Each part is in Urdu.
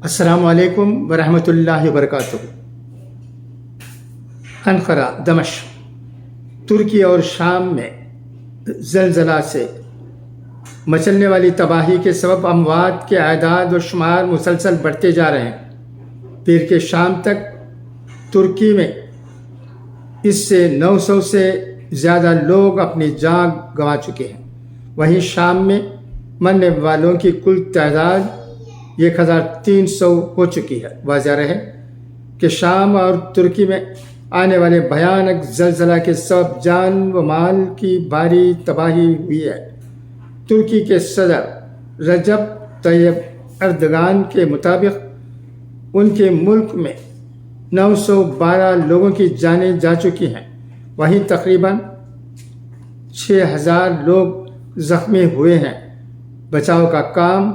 السلام علیکم ورحمۃ اللہ وبرکاتہ۔ انقرہ، دمشق، ترکی اور شام میں زلزلہ سے مچلنے والی تباہی کے سبب اموات کے اعداد و شمار مسلسل بڑھتے جا رہے ہیں۔ پیر کے شام تک ترکی میں اس سے 900 سے زیادہ لوگ اپنی جان گنوا چکے ہیں۔ وہیں شام میں مرنے والوں کی کل تعداد 1300 ہو چکی ہے۔ واضح رہے کہ شام اور ترکی میں آنے والے بھیانک زلزلہ کے سبب جان و مال کی بھاری تباہی ہوئی ہے۔ ترکی کے صدر رجب طیب اردگان کے مطابق ان کے ملک میں 912 لوگوں کی جانیں جا چکی ہیں، وہیں تقریباً 6000 لوگ زخمی ہوئے ہیں۔ بچاؤ کا کام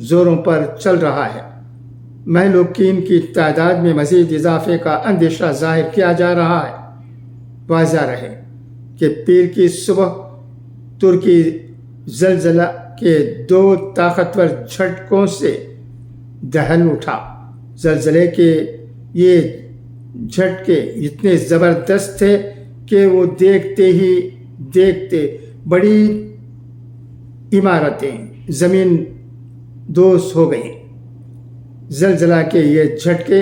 زوروں پر چل رہا ہے۔ مہلوکین کی تعداد میں مزید اضافے کا اندیشہ ظاہر کیا جا رہا ہے۔ واضح رہے کہ پیر کی صبح ترکی زلزلہ کے 2 طاقتور جھٹکوں سے دہل اٹھا۔ زلزلے کے یہ جھٹکے اتنے زبردست تھے کہ وہ دیکھتے ہی دیکھتے بڑی عمارتیں زمین دوز ہو گئیں۔ زلزلہ کے یہ جھٹکے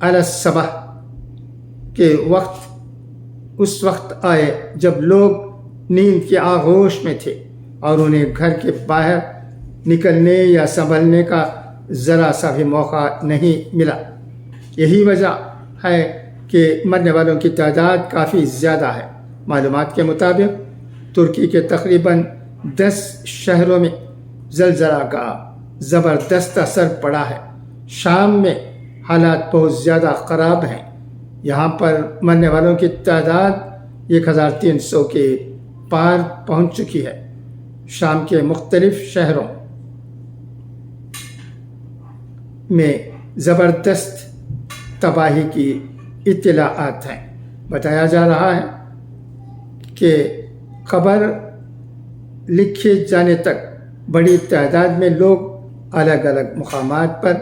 الصبح کے اس وقت آئے جب لوگ نیند کے آغوش میں تھے اور انہیں گھر کے باہر نکلنے یا سنبھلنے کا ذرا سا بھی موقع نہیں ملا۔ یہی وجہ ہے کہ مرنے والوں کی تعداد کافی زیادہ ہے۔ معلومات کے مطابق ترکی کے تقریباً 10 شہروں میں زلزلہ کا زبردست اثر پڑا ہے۔ شام میں حالات بہت زیادہ خراب ہیں۔ یہاں پر مرنے والوں کی تعداد 1300 کے پار پہنچ چکی ہے۔ شام کے مختلف شہروں میں زبردست تباہی کی اطلاعات ہیں۔ بتایا جا رہا ہے کہ خبر لکھے جانے تک بڑی تعداد میں لوگ الگ الگ مقامات پر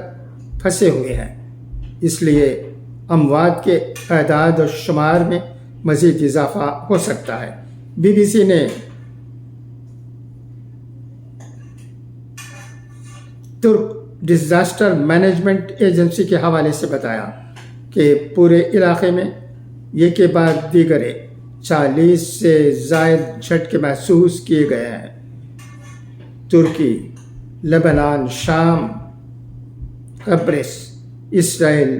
پھنسے ہوئے ہیں، اس لیے اموات کے اعداد و شمار میں مزید اضافہ ہو سکتا ہے۔ BBC نے ترک ڈیزاسٹر مینجمنٹ ایجنسی کے حوالے سے بتایا کہ پورے علاقے میں ایک کے بعد دیگرے 40 سے زائد جھٹکے محسوس کیے گئے ہیں۔ ترکی، لبنان، شام، قبرص، اسرائیل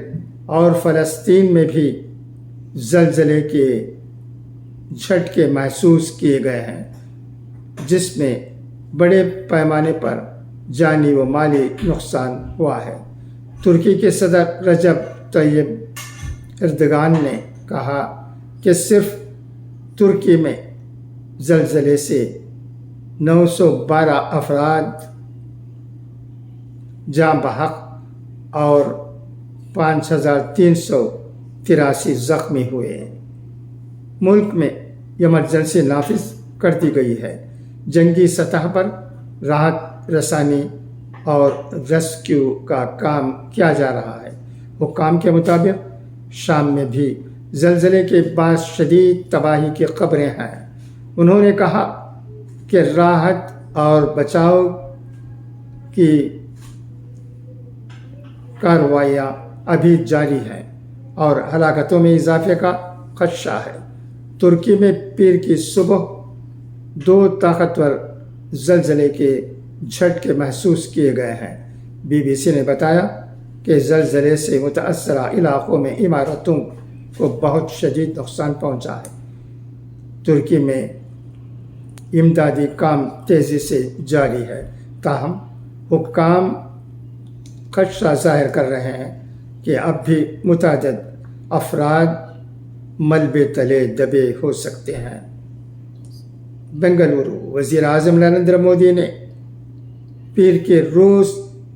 اور فلسطین میں بھی زلزلے کے جھٹکے محسوس کیے گئے ہیں، جس میں بڑے پیمانے پر جانی و مالی نقصان ہوا ہے۔ ترکی کے صدر رجب طیب اردگان نے کہا کہ صرف ترکی میں زلزلے سے 912 افراد جاں بحق اور 5383 زخمی ہوئے ہیں۔ ملک میں ایمرجنسی نافذ کر دی گئی ہے۔ جنگی سطح پر راحت رسانی اور ریسکیو کا کام کیا جا رہا ہے۔ حکام کے مطابق شام میں بھی زلزلے کے باعث شدید تباہی کی خبریں ہیں۔ انہوں نے کہا کہ راحت اور بچاؤ کی کارروائیاں ابھی جاری ہیں اور ہلاکتوں میں اضافے کا خدشہ ہے۔ ترکی میں پیر کی صبح 2 طاقتور زلزلے کے جھٹکے محسوس کیے گئے ہیں۔ BBC نے بتایا کہ زلزلے سے متاثرہ علاقوں میں عمارتوں کو بہت شدید نقصان پہنچا ہے۔ ترکی میں امدادی کام تیزی سے جاری ہے، تاہم حکام خدشہ ظاہر کر رہے ہیں کہ اب بھی متعدد افراد ملبے تلے دبے ہو سکتے ہیں۔ بنگلورو، وزیر اعظم نریندر مودی نے پیر کے روز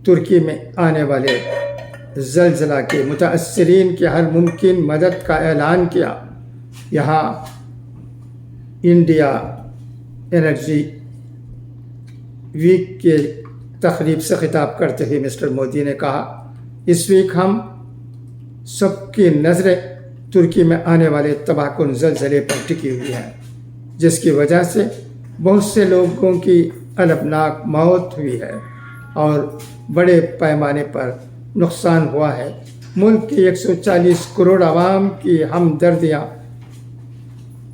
ترکی میں آنے والے زلزلہ کے متاثرین کی ہر ممکن مدد کا اعلان کیا۔ یہاں انڈیا انرجی ویک کے تقریب سے خطاب کرتے ہوئے مسٹر مودی نے کہا، اس ویک ہم سب کی نظریں ترکی میں آنے والے تباہ کن زلزلے پر ٹکی ہوئی ہیں، جس کی وجہ سے بہت سے لوگوں کی البناک موت ہوئی ہے اور بڑے پیمانے پر نقصان ہوا ہے۔ ملک کی 140 کروڑ عوام کی ہمدردیاں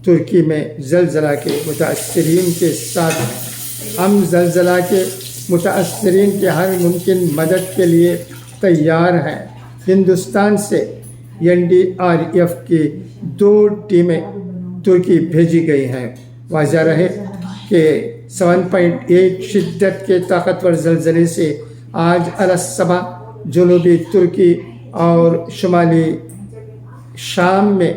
ترکی میں زلزلہ کے متاثرین کے ساتھ ہیں۔ ہم زلزلہ کے متاثرین کی ہر ممکن مدد کے لیے تیار ہیں۔ ہندوستان سے NDRF کی 2 ٹیمیں ترکی بھیجی گئی ہیں۔ واضح رہے کہ 7.8 شدت کے طاقتور زلزلے سے آج الصبح جنوبی ترکی اور شمالی شام میں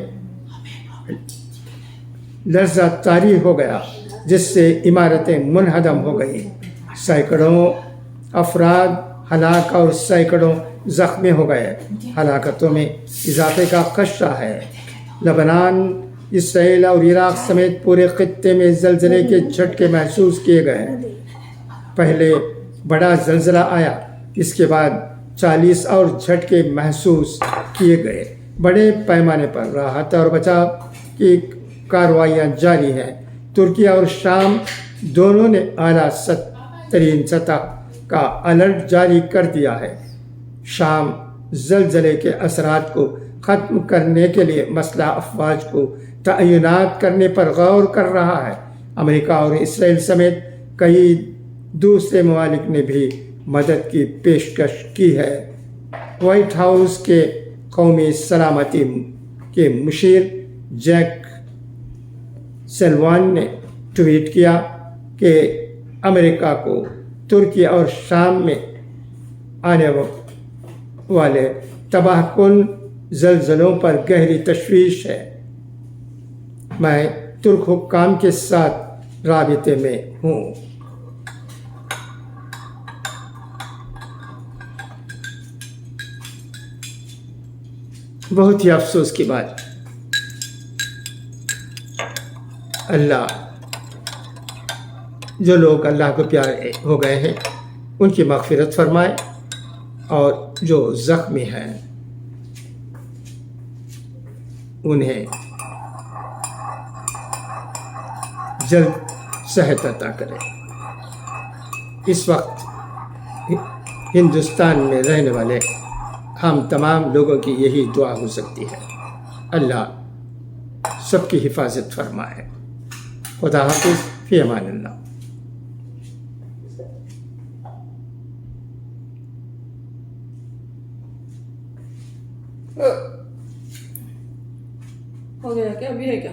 لرزہ طاری ہو گیا، جس سے عمارتیں منہدم ہو گئیں، سینکڑوں افراد ہلاک اور سینکڑوں زخمی ہو گئے۔ ہلاکتوں میں اضافے کا خدشہ ہے۔ لبنان، اسرائیل اور عراق سمیت پورے خطے میں زلزلے کے جھٹکے محسوس کیے گئے۔ پہلے بڑا زلزلہ آیا، اس کے بعد 40 اور جھٹکے محسوس کیے گئے۔ بڑے پیمانے پر راحت اور بچاؤ کی کارروائیاں جاری ہیں۔ ترکی اور شام دونوں نے اعلیٰ ترین سطح کا الرٹ جاری کر دیا ہے۔ شام زلزلے کے اثرات کو ختم کرنے کے لیے مسلح افواج کو تعینات کرنے پر غور کر رہا ہے۔ امریکہ اور اسرائیل سمیت کئی دوسرے ممالک نے بھی مدد کی پیشکش کی ہے۔ وائٹ ہاؤس کے قومی سلامتی کے مشیر جیک سلوان نے ٹویٹ کیا کہ امریکہ کو ترکی اور شام میں آنے والے تباہ کن زلزلوں پر گہری تشویش ہے۔ میں ترک حکام کے ساتھ رابطے میں ہوں۔ بہت ہی افسوس کی بات، اللہ جو لوگ اللہ کو پیارے ہو گئے ہیں ان کی مغفرت فرمائے، اور جو زخمی ہیں انہیں جلد صحت عطا کرے۔ اس وقت ہندوستان میں رہنے والے ہم تمام لوگوں کی یہی دعا ہو سکتی ہے، اللہ سب کی حفاظت فرمائے۔ خدا حافظ، فی امان اللہ۔ ہو گیا کیا؟ ابھی ہے کیا؟